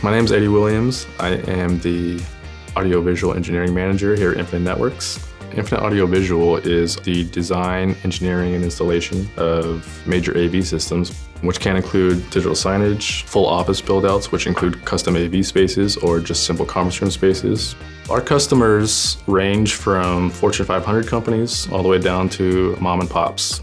My name is Eddie Williams. I am the Audiovisual Engineering Manager here at Infinite Networks. Infinite Audiovisual is the design, engineering, and installation of major AV systems, which can include digital signage, full office build-outs, which include custom AV spaces or just simple conference room spaces. Our customers range from Fortune 500 companies all the way down to mom and pops.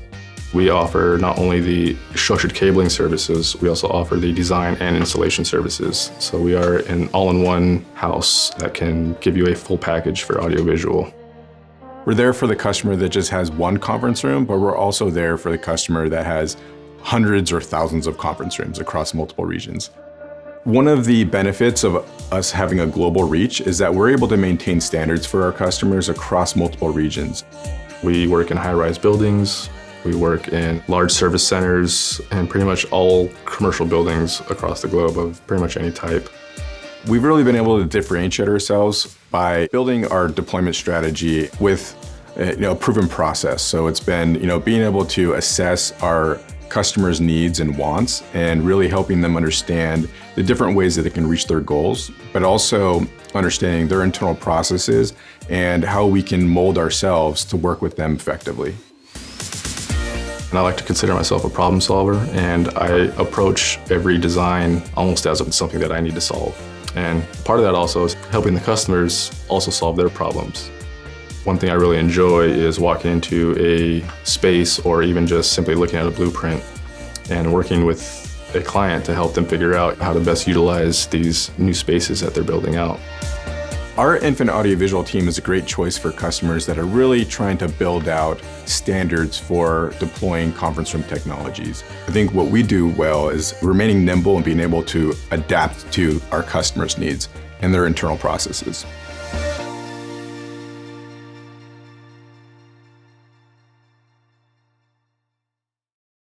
We offer not only the structured cabling services, we also offer the design and installation services. So we are an all-in-one house that can give you a full package for audiovisual. We're there for the customer that just has one conference room, but we're also there for the customer that has hundreds or thousands of conference rooms across multiple regions. One of the benefits of us having a global reach is that we're able to maintain standards for our customers across multiple regions. We work in high-rise buildings. We work in large service centers and pretty much all commercial buildings across the globe of pretty much any type. We've really been able to differentiate ourselves by building our deployment strategy with a proven process. So it's been being able to assess our customers' needs and wants and really helping them understand the different ways that they can reach their goals, but also understanding their internal processes and how we can mold ourselves to work with them effectively. And I like to consider myself a problem solver, and I approach every design almost as something that I need to solve. And part of that also is helping the customers also solve their problems. One thing I really enjoy is walking into a space or even just simply looking at a blueprint and working with a client to help them figure out how to best utilize these new spaces that they're building out. Our Infinite Audiovisual team is a great choice for customers that are really trying to build out standards for deploying conference room technologies. I think what we do well is remaining nimble and being able to adapt to our customers' needs and their internal processes.